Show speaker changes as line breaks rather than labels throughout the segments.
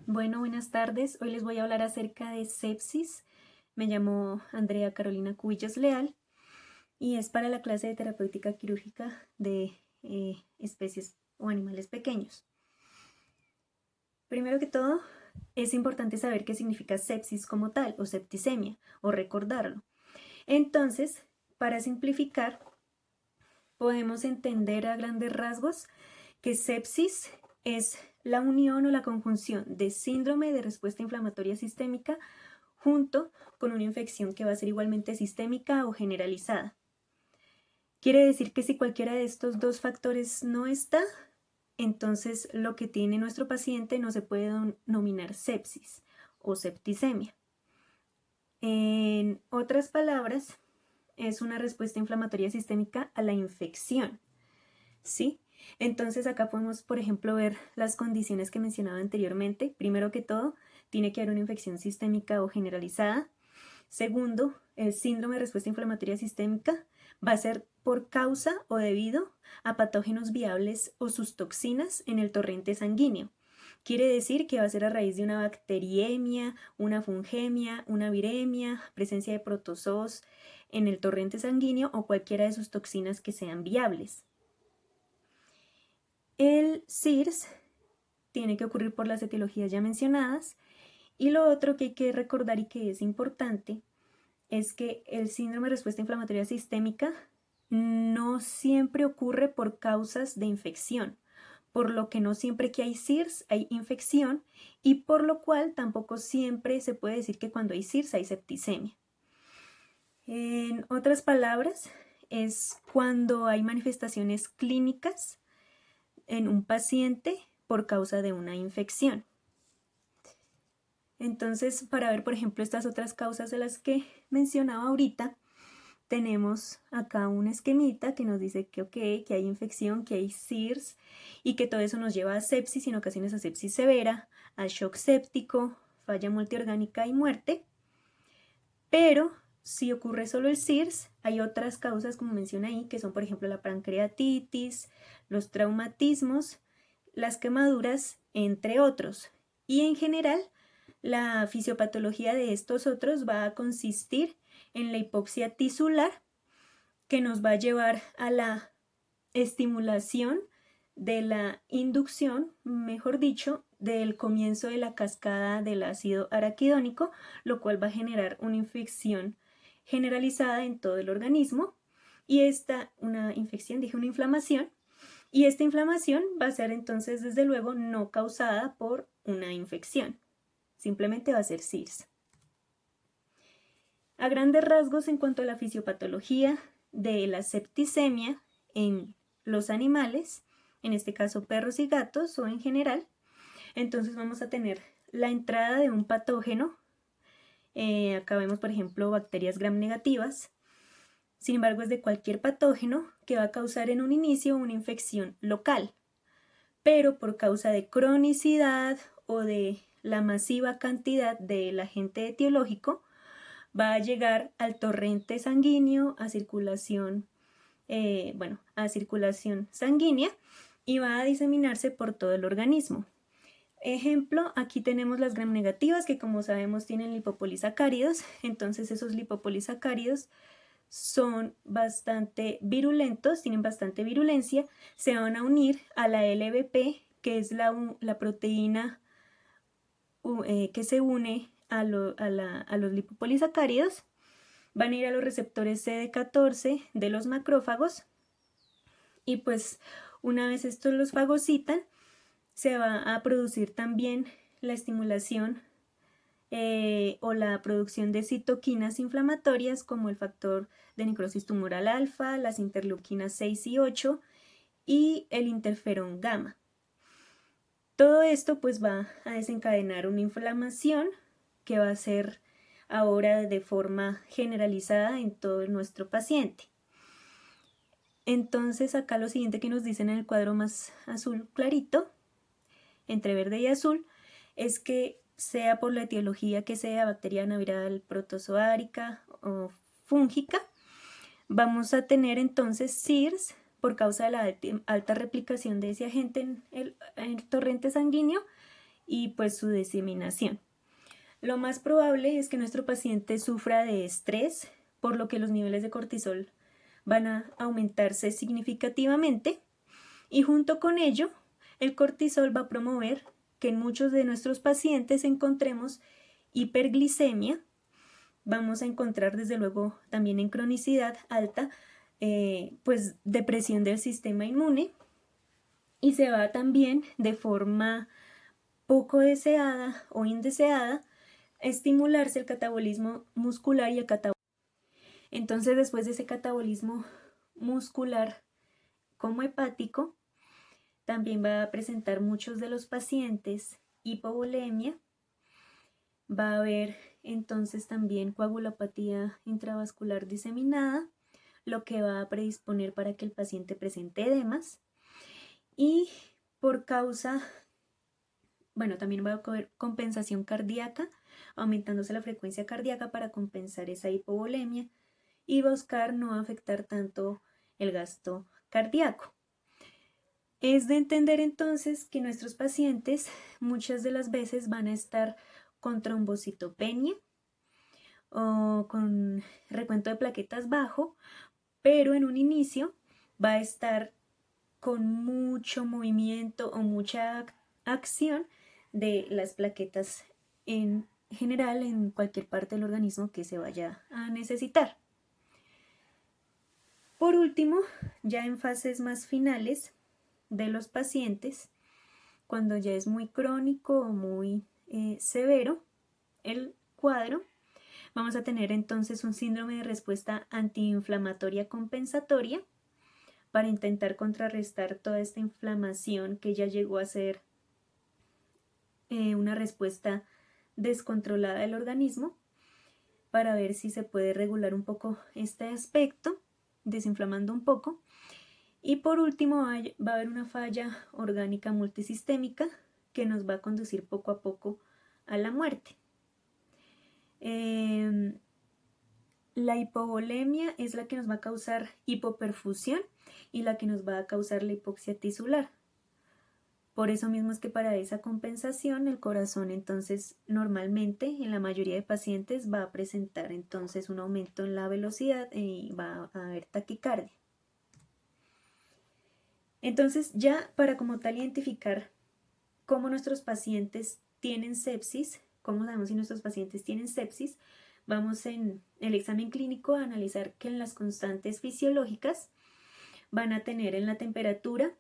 Bueno, buenas tardes. Hoy les voy a hablar acerca de sepsis. Me llamo Andrea Carolina Cubillos Leal y es para la clase de terapéutica quirúrgica de especies o animales pequeños. Primero que todo, es importante saber qué significa sepsis como tal o septicemia o recordarlo. Entonces, para simplificar, podemos entender a grandes rasgos que sepsis es la unión o la conjunción de síndrome de respuesta inflamatoria sistémica junto con una infección que va a ser igualmente sistémica o generalizada. Quiere decir que si cualquiera de estos dos factores no está, entonces lo que tiene nuestro paciente no se puede denominar sepsis o septicemia. En otras palabras, es una respuesta inflamatoria sistémica a la infección, ¿sí? Entonces acá podemos, por ejemplo, ver las condiciones que mencionaba anteriormente. Primero que todo, tiene que haber una infección sistémica o generalizada. Segundo, el síndrome de respuesta inflamatoria sistémica va a ser por causa o debido a patógenos viables o sus toxinas en el torrente sanguíneo. Quiere decir que va a ser a raíz de una bacteriemia, una fungemia, una viremia, presencia de protozoos en el torrente sanguíneo o cualquiera de sus toxinas que sean viables. El SIRS tiene que ocurrir por las etiologías ya mencionadas y lo otro que hay que recordar y que es importante es que el síndrome de respuesta inflamatoria sistémica no siempre ocurre por causas de infección, por lo que no siempre que hay SIRS hay infección y por lo cual tampoco siempre se puede decir que cuando hay SIRS hay septicemia. En otras palabras, es cuando hay manifestaciones clínicas en un paciente por causa de una infección. Entonces, para ver, por ejemplo, estas otras causas de las que mencionaba ahorita, tenemos acá un esquemita que nos dice que, que hay infección, que hay SIRS y que todo eso nos lleva a sepsis y en ocasiones a sepsis severa, a shock séptico, falla multiorgánica y muerte. Pero si ocurre solo el SIRS, hay otras causas, como menciona ahí, que son, por ejemplo, la pancreatitis, los traumatismos, las quemaduras, entre otros. Y en general, la fisiopatología de estos otros va a consistir en la hipoxia tisular, que nos va a llevar a la estimulación de la inducción, mejor dicho, del comienzo de la cascada del ácido araquidónico, lo cual va a generar una infección generalizada en todo el organismo. Y una inflamación, y esta inflamación va a ser entonces, desde luego, no causada por una infección. Simplemente va a ser SIRS. A grandes rasgos, en cuanto a la fisiopatología de la septicemia en los animales, en este caso perros y gatos o en general, entonces vamos a tener la entrada de un patógeno. Acá vemos, por ejemplo, bacterias gram negativas. Sin embargo, es de cualquier patógeno que va a causar en un inicio una infección local, pero por causa de cronicidad o de la masiva cantidad del agente etiológico, va a llegar al torrente sanguíneo, a circulación sanguínea y va a diseminarse por todo el organismo. Ejemplo, aquí tenemos las gram negativas que, como sabemos, tienen lipopolisacáridos. Entonces esos lipopolisacáridos son bastante virulentos, tienen bastante virulencia, se van a unir a la LBP, que es la proteína que se une a los lipopolisacáridos. Van a ir a los receptores CD14 de los macrófagos y pues una vez estos los fagocitan, se va a producir también la estimulación o la producción de citoquinas inflamatorias como el factor de necrosis tumoral alfa, las interleuquinas 6 y 8 y el interferón gamma. Todo esto pues va a desencadenar una inflamación que va a ser ahora de forma generalizada en todo nuestro paciente. Entonces acá lo siguiente que nos dicen en el cuadro más azul clarito, entre verde y azul, es que sea por la etiología que sea, bacteriana, viral, protozoárica o fúngica, vamos a tener entonces SIRS por causa de la alta replicación de ese agente en el torrente sanguíneo y pues su diseminación. Lo más probable es que nuestro paciente sufra de estrés, por lo que los niveles de cortisol van a aumentarse significativamente y junto con ello el cortisol va a promover que en muchos de nuestros pacientes encontremos hiperglicemia. Vamos a encontrar desde luego también en cronicidad alta pues depresión del sistema inmune y se va también de forma poco deseada o indeseada estimularse el catabolismo muscular y el catabolismo. Entonces después de ese catabolismo muscular como hepático, también va a presentar muchos de los pacientes hipovolemia, va a haber entonces también coagulopatía intravascular diseminada, lo que va a predisponer para que el paciente presente edemas y por causa, bueno, también va a haber compensación cardíaca, aumentándose la frecuencia cardíaca para compensar esa hipovolemia y buscar no afectar tanto el gasto cardíaco. Es de entender entonces que nuestros pacientes muchas de las veces van a estar con trombocitopenia o con recuento de plaquetas bajo, pero en un inicio va a estar con mucho movimiento o mucha acción de las plaquetas en general en cualquier parte del organismo que se vaya a necesitar. Por último, ya en fases más finales de los pacientes, cuando ya es muy crónico o muy severo el cuadro, vamos a tener entonces un síndrome de respuesta antiinflamatoria compensatoria para intentar contrarrestar toda esta inflamación que ya llegó a ser una respuesta descontrolada del organismo, para ver si se puede regular un poco este aspecto, desinflamando un poco. Y por último va a haber una falla orgánica multisistémica que nos va a conducir poco a poco a la muerte. La hipovolemia es la que nos va a causar hipoperfusión y la que nos va a causar la hipoxia tisular. Por eso mismo es que para esa compensación el corazón entonces normalmente en la mayoría de pacientes va a presentar entonces un aumento en la velocidad y va a haber taquicardia. Entonces ya para como tal identificar cómo nuestros pacientes tienen sepsis, cómo sabemos si nuestros pacientes tienen sepsis, vamos en el examen clínico a analizar que en las constantes fisiológicas van a tener en la temperatura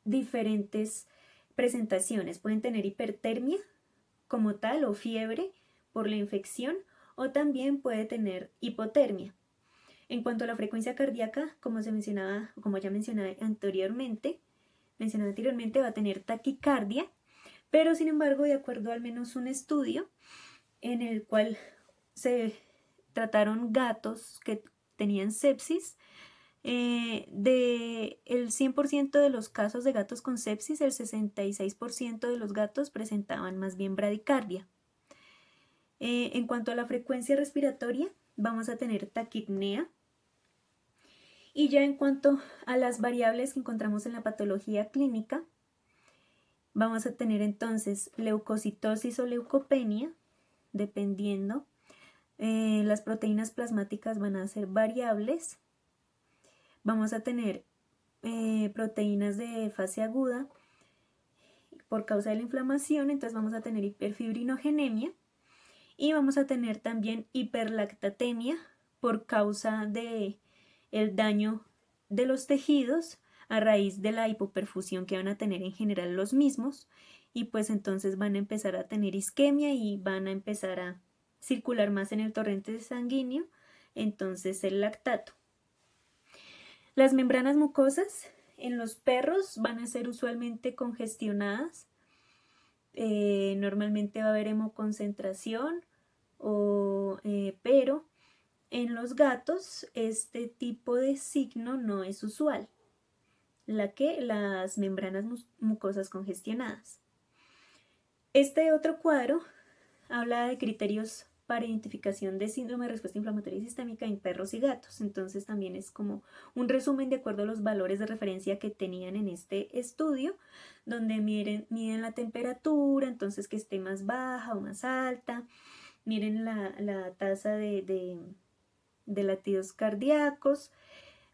diferentes presentaciones. Pueden tener hipertermia como tal o fiebre por la infección o también puede tener hipotermia. En cuanto a la frecuencia cardíaca, como ya mencioné anteriormente, va a tener taquicardia, pero sin embargo, de acuerdo al menos un estudio en el cual se trataron gatos que tenían sepsis, del 100% de los casos de gatos con sepsis, el 66% de los gatos presentaban más bien bradicardia. En cuanto a la frecuencia respiratoria, vamos a tener taquipnea. Y ya en cuanto a las variables que encontramos en la patología clínica, vamos a tener entonces leucocitosis o leucopenia, dependiendo. Las proteínas plasmáticas van a ser variables. Vamos a tener proteínas de fase aguda por causa de la inflamación, entonces vamos a tener hiperfibrinogenemia y vamos a tener también hiperlactatemia por causa de el daño de los tejidos a raíz de la hipoperfusión que van a tener en general los mismos y pues entonces van a empezar a tener isquemia y van a empezar a circular más en el torrente sanguíneo, entonces el lactato. Las membranas mucosas en los perros van a ser usualmente congestionadas, normalmente va a haber hemoconcentración, pero en los gatos este tipo de signo no es usual, las membranas mucosas congestionadas. Este otro cuadro habla de criterios para identificación de síndrome de respuesta inflamatoria sistémica en perros y gatos. Entonces también es como un resumen de acuerdo a los valores de referencia que tenían en este estudio, donde miden la temperatura, entonces que esté más baja o más alta, miren la tasa de latidos cardíacos,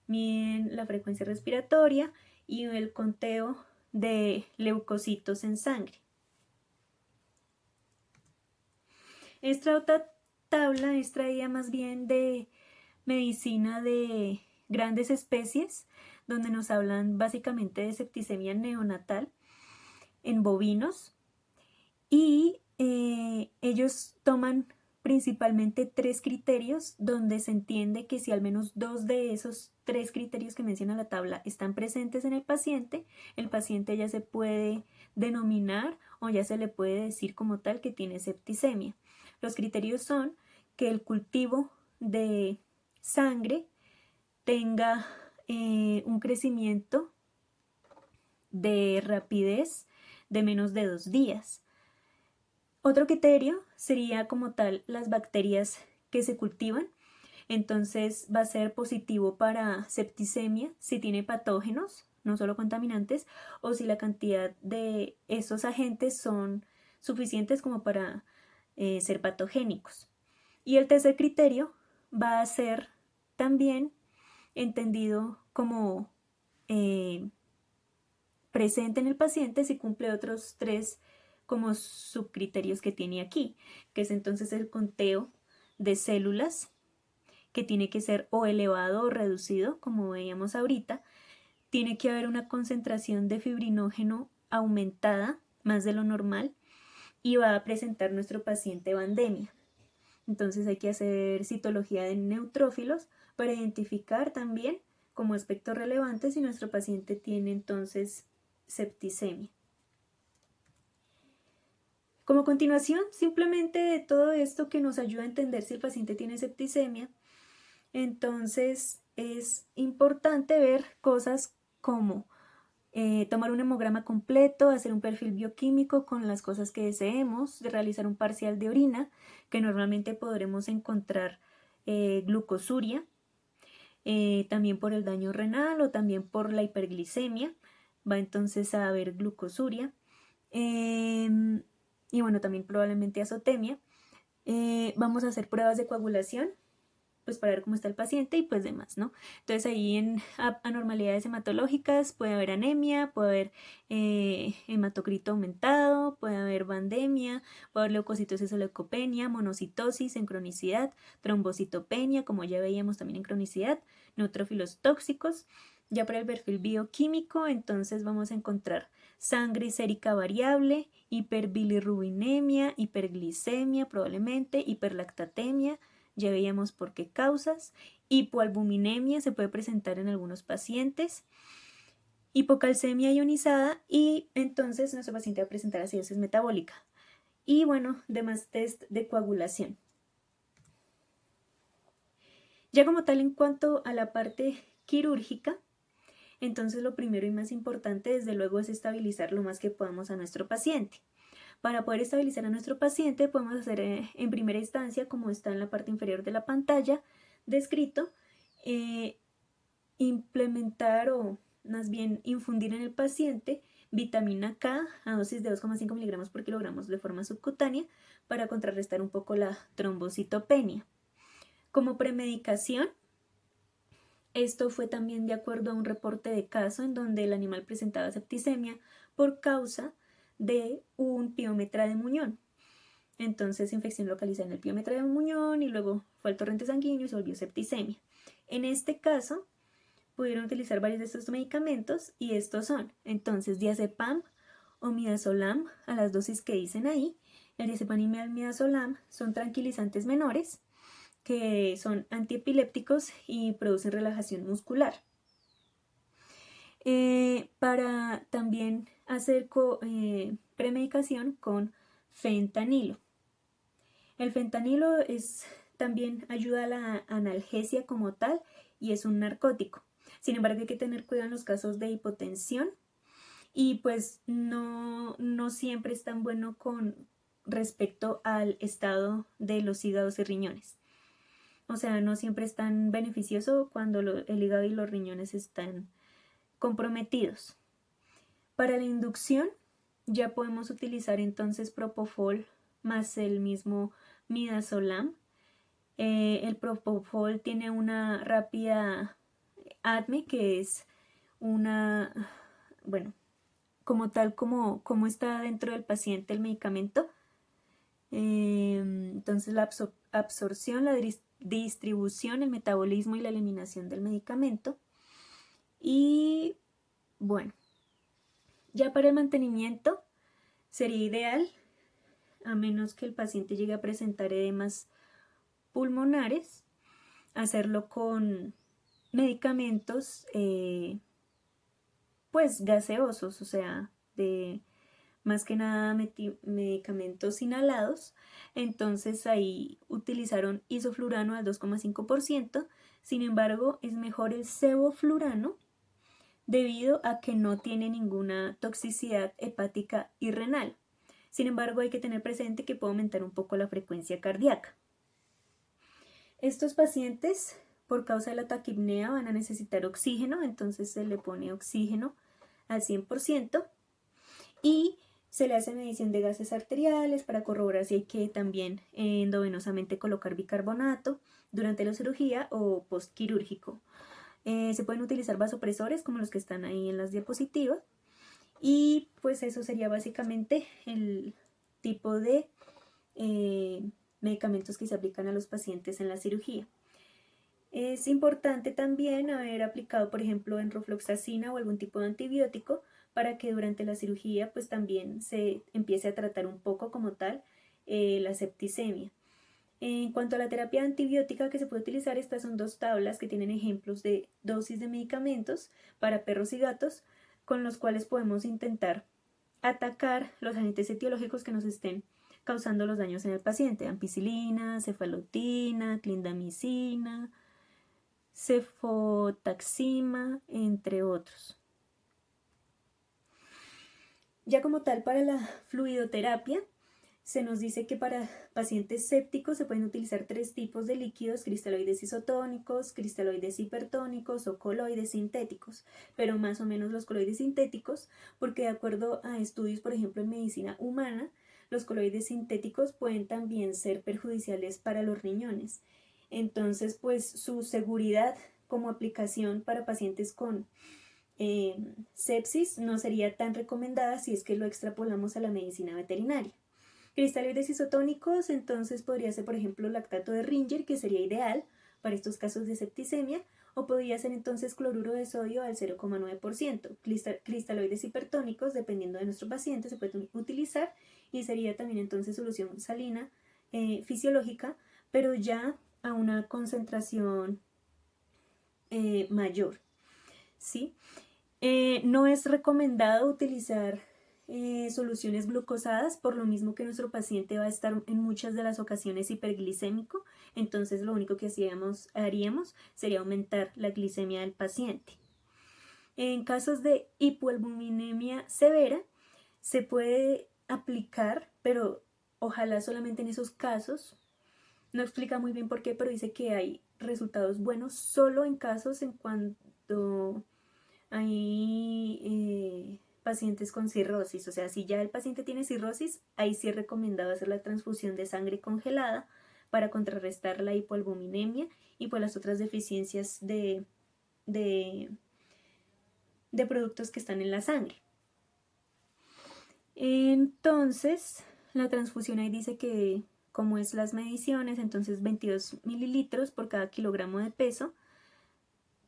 miden la frecuencia respiratoria y el conteo de leucocitos en sangre. Esta otra tabla es traída más bien de medicina de grandes especies, donde nos hablan básicamente de septicemia neonatal en bovinos, y ellos toman principalmente 3 criterios, donde se entiende que si al menos 2 de esos 3 criterios que menciona la tabla están presentes en el paciente ya se puede denominar o ya se le puede decir como tal que tiene septicemia. Los criterios son que el cultivo de sangre tenga un crecimiento de rapidez de menos de 2 días. Otro criterio sería como tal las bacterias que se cultivan. Entonces va a ser positivo para septicemia si tiene patógenos, no solo contaminantes, o si la cantidad de esos agentes son suficientes como para ser patogénicos. Y el tercer criterio va a ser también entendido como presente en el paciente si cumple otros 3 como subcriterios que tiene aquí, que es entonces el conteo de células, que tiene que ser o elevado o reducido, como veíamos ahorita. Tiene que haber una concentración de fibrinógeno aumentada, más de lo normal, y va a presentar nuestro paciente vandemia. Entonces hay que hacer citología de neutrófilos para identificar también como aspecto relevante si nuestro paciente tiene entonces septicemia. Como continuación, simplemente de todo esto que nos ayuda a entender si el paciente tiene septicemia, entonces es importante ver cosas como tomar un hemograma completo, hacer un perfil bioquímico con las cosas que deseemos, de realizar un parcial de orina, que normalmente podremos encontrar glucosuria, también por el daño renal o también por la hiperglicemia, va entonces a haber glucosuria. Y bueno, también probablemente azotemia. Vamos a hacer pruebas de coagulación, pues para ver cómo está el paciente y pues demás, ¿no? Entonces ahí en anormalidades hematológicas puede haber anemia, puede haber hematocrito aumentado, puede haber vandemia, puede haber leucocitosis o leucopenia, monocitosis en cronicidad, trombocitopenia, como ya veíamos también en cronicidad, neutrófilos tóxicos. Ya para el perfil bioquímico, entonces vamos a encontrar sangre sérica variable, hiperbilirrubinemia, hiperglicemia probablemente, hiperlactatemia, ya veíamos por qué causas. Hipoalbuminemia se puede presentar en algunos pacientes, hipocalcemia ionizada, y entonces nuestro paciente va a presentar acidosis metabólica. Y bueno, demás test de coagulación. Ya como tal, en cuanto a la parte quirúrgica, entonces lo primero y más importante desde luego es estabilizar lo más que podamos a nuestro paciente. Para poder estabilizar a nuestro paciente podemos hacer en primera instancia, como está en la parte inferior de la pantalla descrito, implementar o más bien infundir en el paciente vitamina K a dosis de 2,5 miligramos por kilogramos de forma subcutánea para contrarrestar un poco la trombocitopenia. Como premedicación, esto fue también de acuerdo a un reporte de caso en donde el animal presentaba septicemia por causa de un piómetra de muñón. Entonces, infección localizada en el piómetra de muñón y luego fue al torrente sanguíneo y se volvió septicemia. En este caso, pudieron utilizar varios de estos medicamentos y estos son, entonces, diazepam o midazolam a las dosis que dicen ahí. El diazepam y el midazolam son tranquilizantes menores que son antiepilépticos y producen relajación muscular. Para también hacer premedicación con fentanilo. El fentanilo también ayuda a la analgesia como tal y es un narcótico. Sin embargo, hay que tener cuidado en los casos de hipotensión y pues no siempre es tan bueno con respecto al estado de los hígados y riñones. O sea, no siempre es tan beneficioso cuando el hígado y los riñones están comprometidos. Para la inducción ya podemos utilizar entonces Propofol más el mismo Midazolam. El Propofol tiene una rápida ADME, que es una, bueno, como tal como está dentro del paciente el medicamento. Entonces la absorción, la distribución, el metabolismo y la eliminación del medicamento. Y bueno, ya para el mantenimiento sería ideal, a menos que el paciente llegue a presentar edemas pulmonares, hacerlo con medicamentos pues gaseosos, o sea, de más que nada medicamentos inhalados. Entonces ahí utilizaron isoflurano al 2,5%. Sin embargo, es mejor el sevoflurano debido a que no tiene ninguna toxicidad hepática y renal. Sin embargo, hay que tener presente que puede aumentar un poco la frecuencia cardíaca. Estos pacientes, por causa de la taquipnea, van a necesitar oxígeno, entonces se le pone oxígeno al 100% y se le hace medición de gases arteriales para corroborar si hay que también endovenosamente colocar bicarbonato durante la cirugía o postquirúrgico. Se pueden utilizar vasopresores como los que están ahí en las diapositivas. Y pues eso sería básicamente el tipo de medicamentos que se aplican a los pacientes en la cirugía. Es importante también haber aplicado, por ejemplo, enrofloxacina o algún tipo de antibiótico para que durante la cirugía pues también se empiece a tratar un poco como tal la septicemia. En cuanto a la terapia antibiótica que se puede utilizar, estas son dos tablas que tienen ejemplos de dosis de medicamentos para perros y gatos con los cuales podemos intentar atacar los agentes etiológicos que nos estén causando los daños en el paciente: ampicilina, cefalotina, clindamicina, cefotaxima, entre otros. Ya como tal, para la fluidoterapia, se nos dice que para pacientes sépticos se pueden utilizar 3 tipos de líquidos: cristaloides isotónicos, cristaloides hipertónicos o coloides sintéticos, pero más o menos los coloides sintéticos, porque de acuerdo a estudios, por ejemplo, en medicina humana, los coloides sintéticos pueden también ser perjudiciales para los riñones. Entonces, pues su seguridad como aplicación para pacientes con sepsis no sería tan recomendada si es que lo extrapolamos a la medicina veterinaria. Cristaloides isotónicos, entonces podría ser, por ejemplo, lactato de Ringer, que sería ideal para estos casos de septicemia, o podría ser entonces cloruro de sodio al 0,9%. Cristaloides hipertónicos, dependiendo de nuestro paciente, se pueden utilizar y sería también entonces solución salina fisiológica, pero ya a una concentración mayor, ¿sí? No es recomendado utilizar soluciones glucosadas, por lo mismo que nuestro paciente va a estar en muchas de las ocasiones hiperglicémico. Entonces lo único que haríamos sería aumentar la glicemia del paciente. En casos de hipoalbuminemia severa se puede aplicar, pero ojalá solamente en esos casos. No explica muy bien por qué, pero dice que hay resultados buenos solo en casos en cuanto hay pacientes con cirrosis. O sea, si ya el paciente tiene cirrosis, ahí sí es recomendado hacer la transfusión de sangre congelada para contrarrestar la hipoalbuminemia y pues las otras deficiencias de productos que están en la sangre. Entonces, la transfusión ahí dice que, como es las mediciones, entonces 22 mililitros por cada kilogramo de peso,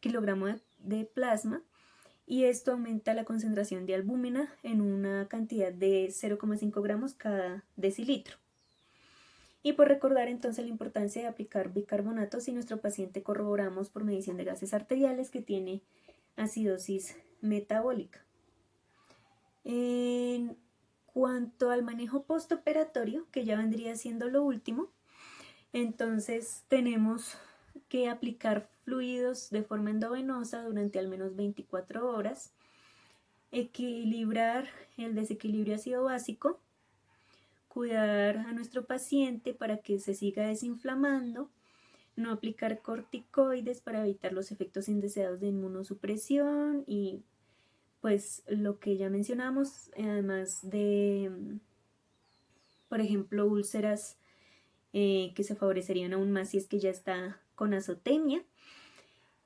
kilogramo de plasma, y esto aumenta la concentración de albúmina en una cantidad de 0,5 gramos cada decilitro. Y por recordar entonces la importancia de aplicar bicarbonato si nuestro paciente corroboramos por medición de gases arteriales que tiene acidosis metabólica. En cuanto al manejo postoperatorio, que ya vendría siendo lo último, entonces tenemos que aplicar fluidos de forma endovenosa durante al menos 24 horas, equilibrar el desequilibrio ácido básico, cuidar a nuestro paciente para que se siga desinflamando, no aplicar corticoides para evitar los efectos indeseados de inmunosupresión y pues lo que ya mencionamos, además de, por ejemplo, úlceras que se favorecerían aún más si es que ya está con azotemia.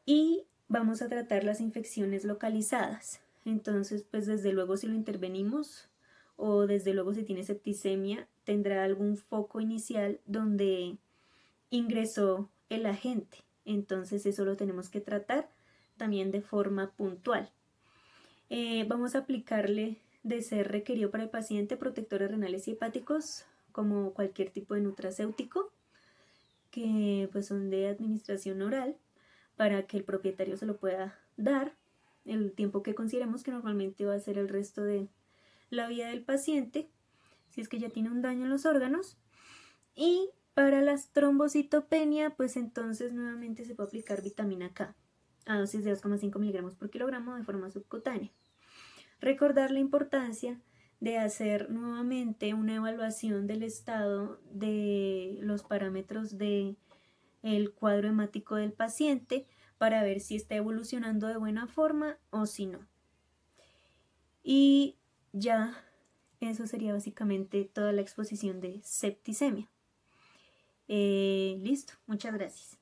Y vamos a tratar las infecciones localizadas. Entonces, pues desde luego si lo intervenimos o desde luego si tiene septicemia, tendrá algún foco inicial donde ingresó el agente. Entonces eso lo tenemos que tratar también de forma puntual. Vamos a aplicarle, de ser requerido para el paciente, protectores renales y hepáticos como cualquier tipo de nutracéutico que pues son de administración oral para que el propietario se lo pueda dar el tiempo que consideremos que normalmente va a ser el resto de la vida del paciente si es que ya tiene un daño en los órganos. Y para las trombocitopenia, pues entonces nuevamente se puede aplicar vitamina K a dosis de 2,5 miligramos por kilogramo de forma subcutánea. Recordar la importancia de hacer nuevamente una evaluación del estado de los parámetros del cuadro hemático del paciente para ver si está evolucionando de buena forma o si no. Y ya eso sería básicamente toda la exposición de septicemia. Listo, muchas gracias.